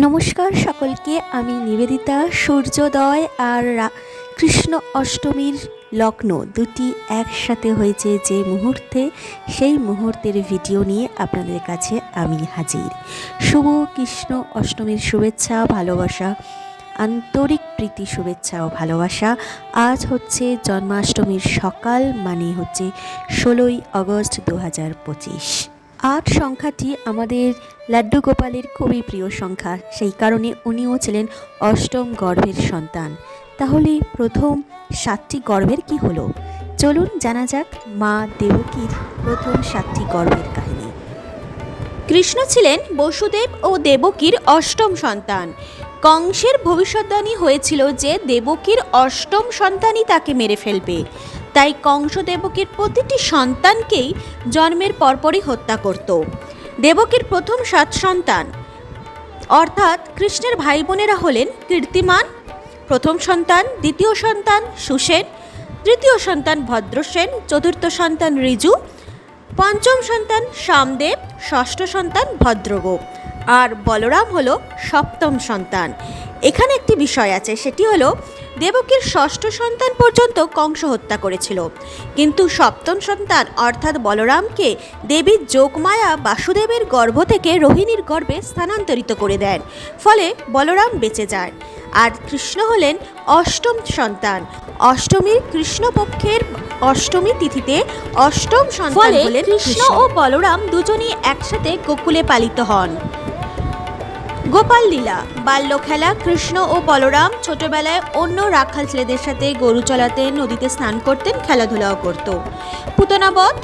নমস্কার সকলকে, আমি নিবেদিতা। সূর্যোদয় আর কৃষ্ণ অষ্টমীর লগ্ন দুটি একসাথে হয়েছে যে মুহূর্তে, সেই মুহূর্তের ভিডিও নিয়ে আপনাদের কাছে আমি হাজির। শুভ কৃষ্ণ অষ্টমীর শুভেচ্ছা, ভালোবাসা, আন্তরিক প্রীতি, শুভেচ্ছা ও ভালোবাসা। আজ হচ্ছে জন্মাষ্টমীর সকাল, মানে হচ্ছে 16ই আগস্ট 2025। 8 সংখ্যাটি আমাদের লাড্ডু গোপালের খুবই প্রিয় সংখ্যা, সেই কারণে উনিও ছিলেন অষ্টম গর্ভের সন্তান। তাহলে প্রথম 7টি গর্ভের কি হলো, চলুন জানা যাক মা দেবকীর প্রথম 7টি গর্ভের কাহিনী। কৃষ্ণ ছিলেন বসুদেব ও দেবকীর অষ্টম সন্তান। কংসের ভবিষ্যদ্বাণী হয়েছিল যে দেবকীর অষ্টম সন্তানই তাকে মেরে ফেলবে, তাই কংস দেবকীর প্রতিটি সন্তানকেই জন্মের পরপরই হত্যা করত। দেবকীর প্রথম 7 সন্তান অর্থাৎ কৃষ্ণের ভাই বোনেরা হলেন কীর্তিমান প্রথম সন্তান, দ্বিতীয় সন্তান সুসেন, তৃতীয় সন্তান ভদ্রসেন, চতুর্থ সন্তান ঋজু, পঞ্চম সন্তান সামদেব, ষষ্ঠ সন্তান ভদ্রগোপ, আর বলরাম হলো সপ্তম সন্তান। এখানে একটি বিষয় আছে, সেটি হলো দেবকীর ষষ্ঠ সন্তান পর্যন্ত কংস হত্যা করেছিল, কিন্তু সপ্তম সন্তান অর্থাৎ বলরামকে দেবী যোগমায়া বাসুদেবের গর্ভ থেকে রোহিণীর গর্ভে স্থানান্তরিত করে দেন, ফলে বলরাম বেঁচে যায়। আর কৃষ্ণ হলেন অষ্টম সন্তান। অষ্টমীর কৃষ্ণপক্ষের অষ্টমী তিথিতে অষ্টম সন্তান হলেন কৃষ্ণ ও বলরাম দুজনই একসাথে গোকুলে পালিত হন। গোপাল লীলা, বাল্য খেলা। কৃষ্ণ ও বলরাম ছোটবেলায় অন্য রাখাল ছেলেদের সাথে গরু চলাতেন, নদীতে স্নান করতেন, খেলাধুলাও করত। পুতনা বধ।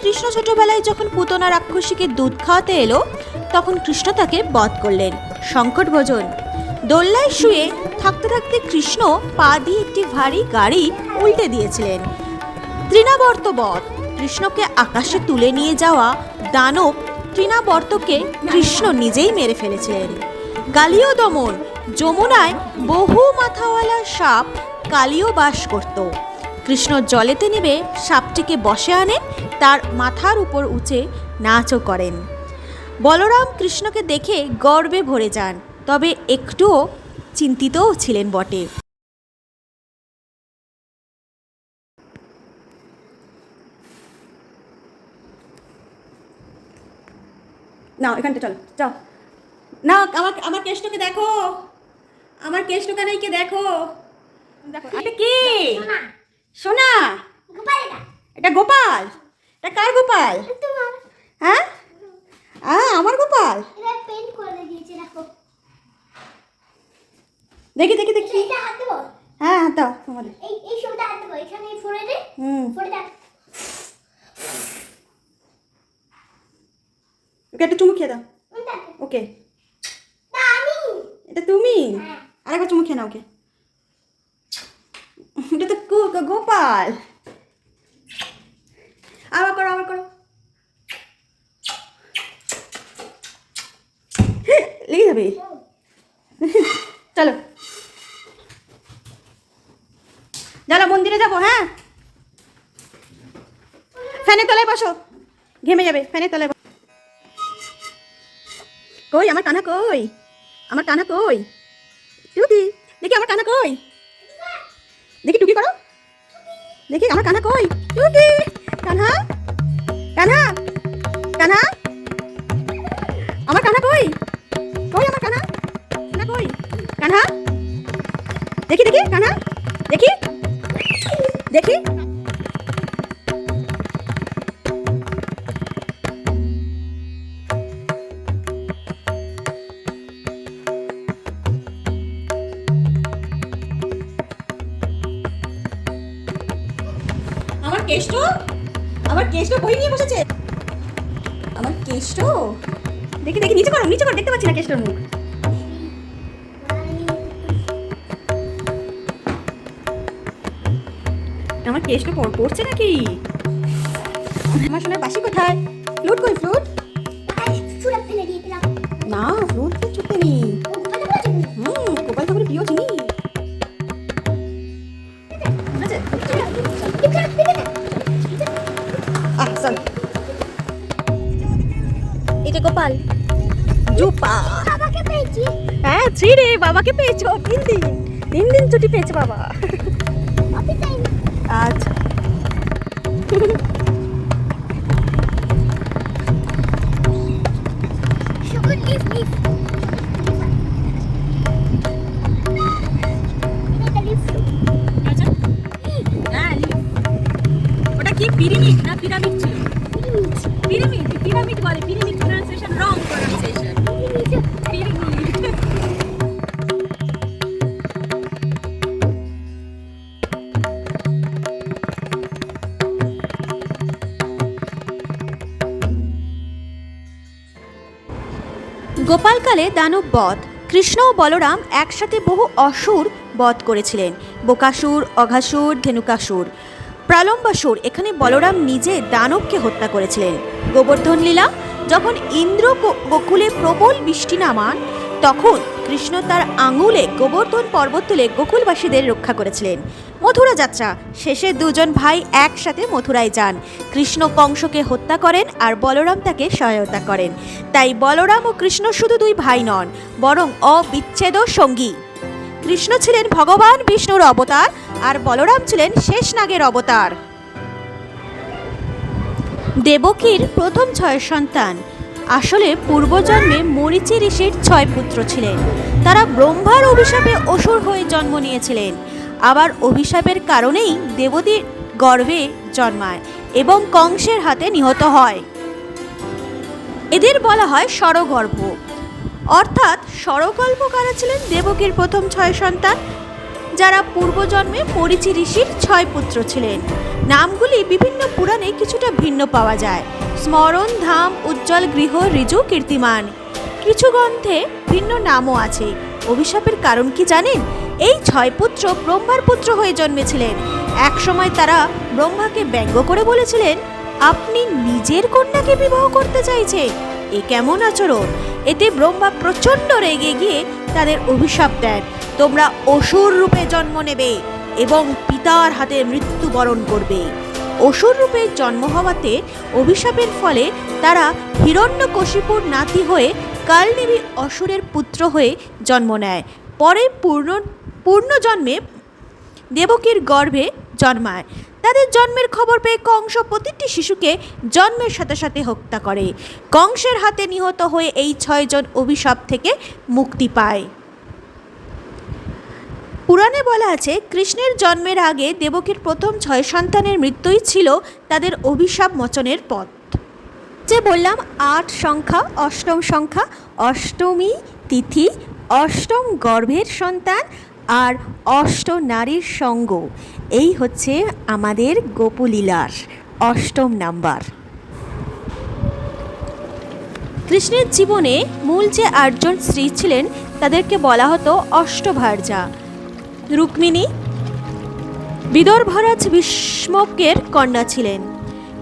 কৃষ্ণ ছোটবেলায় যখন পুতনা রাক্ষসীকে দুধ খাওয়াতে এলো, তখন কৃষ্ণ তাকে বধ করলেন। সংকট ভোজন। দোল্লায় শুয়ে থাকতে থাকতে কৃষ্ণ পা দিয়ে একটি ভারী গাড়ি উল্টে দিয়েছিলেন। তৃণাবর্ত বধ। কৃষ্ণকে আকাশে তুলে নিয়ে যাওয়া দানব তৃণাবর্তকে কৃষ্ণ নিজেই মেরে ফেলেছিলেন। কালীয় দমন। যমুনায় বহু মাথাওয়ালা সাপ কালীয় বাস করত। কৃষ্ণ জলেতে নেমে সাপটিকে বশে আনেন, তার মাথার উপর উঁচে নাচও করেন। বলরাম কৃষ্ণকে দেখে গর্বে ভরে যান, তবে একটুও চিন্তিতও ছিলেন বটে। না এখানটা চলো যাও না, আমার কেষ্টকে দেখো, আমার কেষ্টকানাইকে দেখো। এটা কে? সোনা? এটা গোপাল? এটা কার গোপাল? হ্যাঁ, আমার গোপাল। দেখি দেখি দেখি। হ্যাঁ হাত দাও তোমার। ওকে একটা চুমু খেয়ে দাও। ওকে, এটা তুমি? আরেকবার চুমু খেয়ে নাও। ওকে, এটা তো গোপাল। আবার করো, আবার করো। লেগে যাবে। চলো চলো মন্দিরে যাবো। হ্যাঁ, ফ্যানের তলায় বসো, ঘেমে যাবে। ফ্যানের তলায় কই আমার কানা, কই আমার কানা, কই টুকি? দেখি আমার কানা কই, দেখি টুকি করো, দেখি আমার কানা কই। টুকি, কানহা, কানহা, কানহা, আমার কানা কই? কই আমার কানা, কানা কই? কানহা, দেখি দেখি কানহা, দেখি দেখি। কেষ্ট, আমার কেষ্ট বই নিয়ে বসেছে। আমার কেষ্ট, দেখি দেখি, নিচে করো, নিচে করো, দেখতে পাচ্ছি না কেষ্টর মুখ। আমার কেষ্ট পড়ছে নাকি? আমার সোনার বাসি কোথায়? ফ্লুট কই, ফ্লুট? না, ফ্লুট তো ছুটতে নেই। গোপাল ঠাকুরের প্রিয় জিনিস। এটা গোপাল। জুপা 3 রে, বাবাকে পেয়েছো 3 দিন, 3 দিন ছুটি পেয়েছে বাবা। আচ্ছা ওটা কি পিরামিড না পিরামিড ছিল? পিরামিড, পিরামিড বলে, পিরামিড প্রনাউন্সিয়েশন রং প্রনাউন্সিয়েশন। পিরামিড। গোপালকালে দানব বধ। কৃষ্ণ ও বলরাম একসাথে বহু অসুর বধ করেছিলেন। বকাসুর, অঘাসুর, ধেনুকাসুর, প্রলম্বাসুর। এখানে বলরাম নিজে দানবকে হত্যা করেছিলেন। গোবর্ধন লীলা। যখন ইন্দ্র গোকুলে প্রবল বৃষ্টি নামান, তখন কৃষ্ণ তার আঙুলে গোবর্ধন পর্বত তুলে গোকুলবাসীদের রক্ষা করেছিলেন। মথুরা যাত্রা। শেষে দুজন ভাই একসাথে মথুরায় যান। কৃষ্ণ কংসকে হত্যা করেন আর বলরাম তাকে সহায়তা করেন। তাই বলরাম ও কৃষ্ণ শুধু দুই ভাই নন, বরং অবিচ্ছেদ্য সঙ্গী। কৃষ্ণ ছিলেন ভগবান বিষ্ণুর অবতার আর বলরাম ছিলেন শেষনাগের অবতার। দেবকীর প্রথম 6 সন্তান আসলে পূর্বজন্মে মরীচি ঋষির 6 পুত্র ছিলেন। তারা ব্রহ্মার অভিশাপে অসুর হয়ে জন্ম নিয়েছিলেন। আবার অভিশাপের কারণেই দেবতীর গর্ভে জন্মায় এবং কংসের হাতে নিহত হয়। এদের বলা হয় ষড়গর্ভ। অর্থাৎ ষড়গল্প কারা ছিলেন দেবকীর প্রথম 6 সন্তান, যারা পূর্বজন্মে মরীচি ঋষির 6 পুত্র ছিলেন। নামগুলি বিভিন্ন পুরাণে কিছুটা ভিন্ন পাওয়া যায়। স্মরণ, ধাম, উজ্জ্বল, গৃহ, ঋজু, কীর্তিমান। কিছু গ্রন্থে ভিন্ন নামও আছে। অভিশাপের কারণ কি জানেন? এই 6 পুত্র ব্রহ্মার পুত্র হয়ে জন্মেছিলেন। একসময় তারা ব্রহ্মাকে ব্যঙ্গ করে বলেছিলেন, আপনি নিজের কন্যাকে বিবাহ করতে চাইছে, এ কেমন আচরণ? এতে ব্রহ্মা প্রচণ্ড রেগে গিয়ে তাদের অভিশাপ দেন, তোমরা অসুর রূপে জন্ম নেবে এবং পিতার হাতে মৃত্যুবরণ করবে। অসুর রূপে জন্ম হওয়াতে অভিশাপের ফলে তারা হিরণ্যকশিপুর নাতি হয়ে কালনেমী অসুরের পুত্র হয়ে জন্ম নেয়। পরে পূর্ণজন্মে দেবকীর গর্ভে জন্মায়। তাদের জন্মের খবর পেয়ে কংস প্রতিটি শিশুকে জন্মের সাথে সাথে হত্যা করে। কংসের হাতে নিহত হয়ে এই 6 জন অভিশাপ থেকে মুক্তি পায়। পুরাণে বলা আছে, কৃষ্ণের জন্মের আগে দেবকীর প্রথম 6 সন্তানের মৃত্যুই ছিল তাদের অভিশাপ মোচনের পথ। যে বললাম 8 সংখ্যা, অষ্টম সংখ্যা, অষ্টমী তিথি, অষ্টম গর্ভের সন্তান আর অষ্ট নারীর সঙ্গ, এই হচ্ছে আমাদের গোপলীলার অষ্টম নাম্বার। কৃষ্ণের জীবনে মূল যে 8 জন স্ত্রী ছিলেন তাদেরকে বলা হতো অষ্টভার্যা। রুক্মিণী বিদর্ভরাজ ভীষ্মকের কন্যা ছিলেন।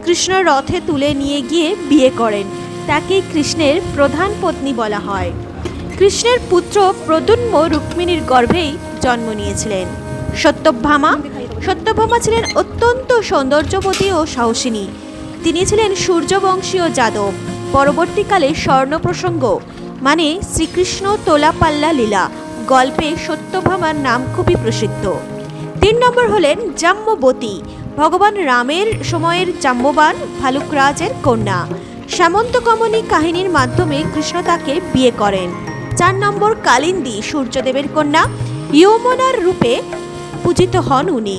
কৃষ্ণ রথে তুলে নিয়ে গিয়ে বিয়ে করেন, তাকে কৃষ্ণের প্রধান পত্নী বলা হয়। কৃষ্ণের পুত্র প্রদ্যুম্ন রুক্মিণীর গর্ভেই জন্ম নিয়েছিলেন। সত্যভামা ছিলেন অত্যন্ত সৌন্দর্যবতী ও সাহসিনী। তিনি ছিলেন সূর্যবংশীয় যাদব। পরবর্তীকালে স্বর্ণপ্রসঙ্গ মানে শ্রীকৃষ্ণ তোলাপাল্লা লীলা গল্পে সত্যভামার নাম খুবই প্রসিদ্ধ। 3 নম্বর হলেন জাম্বতী, ভগবান রামের সময়ের জাম্ববান ভালুকরাজের কন্যা। সামন্তকমণি কাহিনীর মাধ্যমে কৃষ্ণ তাকে বিয়ে করেন। 4 নম্বর কালিন্দী, সূর্যদেবের কন্যা, ইয়মনার রূপে পূজিত হন উনি।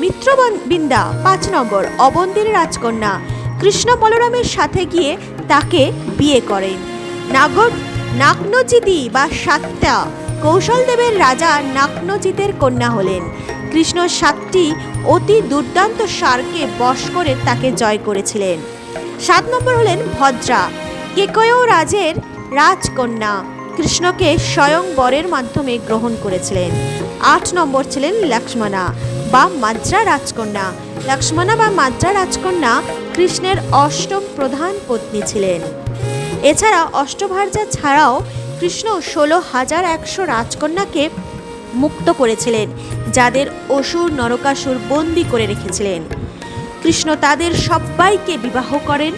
মিত্রবিন্দা 5 নম্বর, অবন্তীর রাজকন্যা। কৃষ্ণ বলরামের সাথে গিয়ে তাকে বিয়ে করেন। নাগ্নজিতি বা সাত্যা, কৌশলদেবের রাজা নাগ্নজিতের কন্যা হলেন। কৃষ্ণ 7টি অতি দুর্দান্ত ষাঁড়কে বশ করে তাকে জয় করেছিলেন। 7 নম্বর হলেন ভদ্রা, কেকয় রাজের রাজকন্যা। কৃষ্ণকে স্বয়ং বরের মাধ্যমে গ্রহণ করেছিলেন। 8 নম্বর ছিলেন লক্ষ্মণা বা মাদ্রা রাজকন্যা। লক্ষ্মণা বা মাদ্রা রাজকন্যা কৃষ্ণের অষ্টম প্রধান পত্নী ছিলেন। এছাড়া অষ্টভার্যা ছাড়াও কৃষ্ণ 16,100 রাজকন্যাকে মুক্ত করেছিলেন, যাদের অসুর নরকাসুর বন্দী করে রেখেছিলেন। কৃষ্ণ তাদের সবাইকে বিবাহ করেন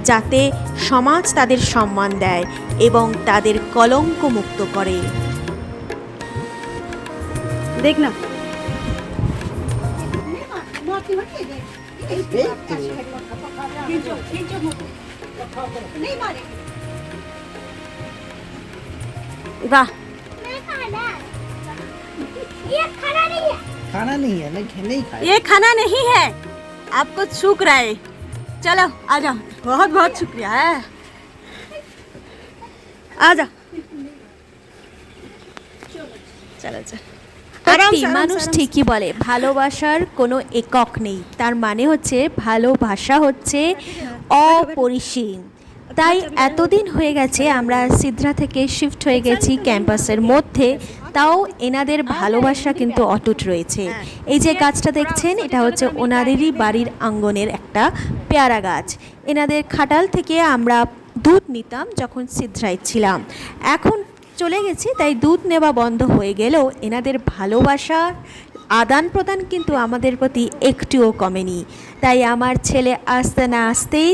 যাতে সমাজ তাদের সম্মান দেয় এবং তাদের কলঙ্ক মুক্ত করে। देखना वाह खाना नहीं है, नहीं खाए। ये खाना नहीं है, आपको छूक रहा है। चलो आ जाओ, बहुत बहुत शुक्रिया है, आ जाओ। चलो चलो সত্যি মানুষ ঠিকই বলে ভালোবাসার কোনো একক নেই, তার মানে হচ্ছে ভালোবাসা হচ্ছে অপরিসীম। তাই এতদিন হয়ে গেছে আমরা সিদ্রা থেকে শিফট হয়ে গেছি ক্যাম্পাসের মধ্যে, তাও এনাদের ভালোবাসা কিন্তু অটুট রয়েছে। এই যে গাছটা দেখছেন এটা হচ্ছে ওনাদেরই বাড়ির আঙ্গনের একটা পেয়ারা গাছ। এনাদের খাটাল থেকে আমরা দুধ নিতাম যখন সিদ্রায় ছিলাম, এখন চলে গেছি তাই দুধ নেওয়া বন্ধ হয়ে গেলেও এনাদের ভালোবাসার আদান প্রদান কিন্তু আমাদের প্রতি একটুও কমেনি। তাই আমার ছেলে আসতে না আসতেই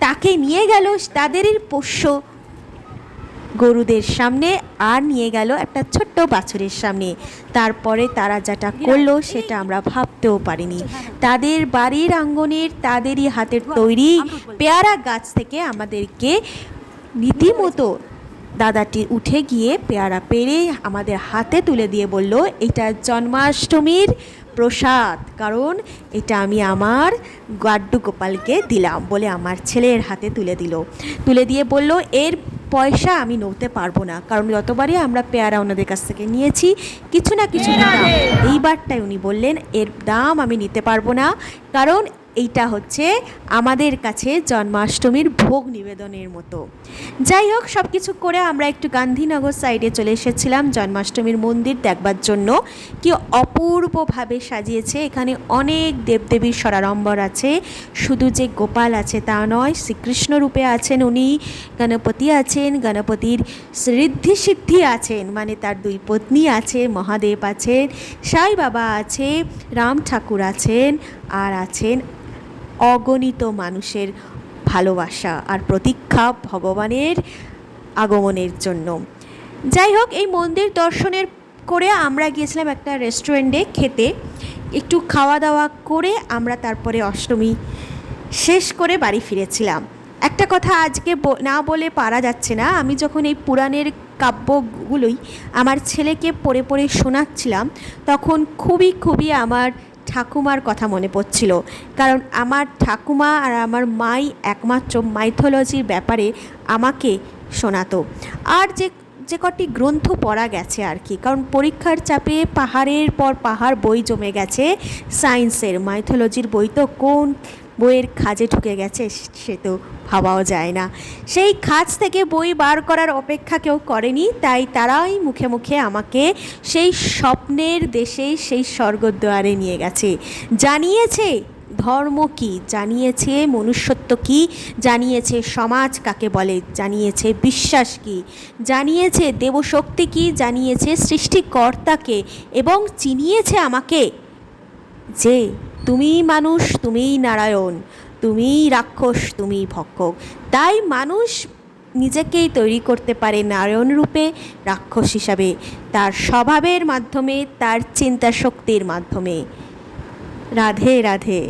তাকে নিয়ে গেল তাদেরই পোষ্য গরুদের সামনে, আর নিয়ে গেল একটা ছোট্ট বাছুরের সামনে। তারপরে তারা যেটা করলো সেটা আমরা ভাবতেও পারিনি। তাদের বাড়ির আঙ্গনের তাদেরই হাতের তৈরি পেয়ারা গাছ থেকে আমাদেরকে রীতিমতো দাদাটি উঠে গিয়ে পেয়ারা পেড়ে আমাদের হাতে তুলে দিয়ে বলল, এটা জন্মাষ্টমীর প্রসাদ, কারণ এটা আমি আমার গাড্ডু গোপালকে দিলাম বলে আমার ছেলের হাতে তুলে দিয়ে বলল, এর পয়সা আমি নিতে পারবো না, কারণ যতবারই আমরা পেয়ারা ওনাদের কাছ থেকে নিয়েছি কিছু না কিছু নিতাম। এইবারটাই উনি বললেন এর দাম আমি নিতে পারবো না, কারণ এইটা হচ্ছে আমাদের কাছে জন্মাষ্টমীর ভোগ নিবেদনের মতো। যাই হোক, সব কিছু করে আমরা একটু গান্ধীনগর সাইডে চলে এসেছিলাম জন্মাষ্টমীর মন্দির দেখবার জন্য। কি অপূর্বভাবে সাজিয়েছে, এখানে অনেক দেবদেবীর সরারম্বর আছে, শুধু যে গোপাল আছে তা নয়, শ্রীকৃষ্ণ রূপে আছেন উনি, গণপতি আছেন, গণপতির ঋদ্ধি সিদ্ধি আছেন, মানে তার দুই পত্নী আছে, মহাদেব আছেন, সাই বাবা আছে, রাম ঠাকুর আছেন, আর আছেন অগণিত মানুষের ভালোবাসা আর প্রতীক্ষা ভগবানের আগমনের জন্য। যাই হোক, এই মন্দির দর্শনের করে আমরা গিয়েছিলাম একটা রেস্টুরেন্টে খেতে, একটু খাওয়া দাওয়া করে আমরা তারপরে অষ্টমী শেষ করে বাড়ি ফিরেছিলাম। একটা কথা আজকে না বলে পারা যাচ্ছে না, আমি যখন এই পুরাণের কাব্যগুলোই আমার ছেলেকে পড়ে পড়ে শোনাচ্ছিলাম তখন খুবই আমার ঠাকুমার কথা মনে পড়ছিল, কারণ আমার ঠাকুমা আর আমার মাই একমাত্র মাইথোলজির ব্যাপারে আমাকে শোনাতো। আর যে কটি গ্রন্থ পড়া গেছে আর কি, কারণ পরীক্ষার চাপে পাহাড়ের পর পাহাড় বই জমে গেছে সায়েন্সের, মাইথোলজির বই তো কোন বইয়ের খাজে ঢুকে গেছে সে তো ভাবাও যায় না। সেই খাজ থেকে বই বার করার অপেক্ষা কেউ করেনি, তাই তারাই মুখে মুখে আমাকে সেই স্বপ্নের দেশে, সেই স্বর্গদ্বারে নিয়ে গেছে, জানিয়েছে ধর্ম কী, জানিয়েছে মনুষ্যত্ব কী, জানিয়েছে সমাজ কাকে বলে, জানিয়েছে বিশ্বাস কী, জানিয়েছে দেবশক্তি কী, জানিয়েছে সৃষ্টিকর্তাকে, এবং চিনিয়েছে আমাকে যে তুমিই মানুষ, তুমিই নারায়ণ, তুমিই রাক্ষস, তুমিই ভক্ষক। তাই মানুষ নিজেকেই তৈরি করতে পারে নারায়ণ রূপে, রাক্ষস হিসাবে, তার স্বভাবের মাধ্যমে, তার চিন্তা শক্তির মাধ্যমে। রাধে রাধে।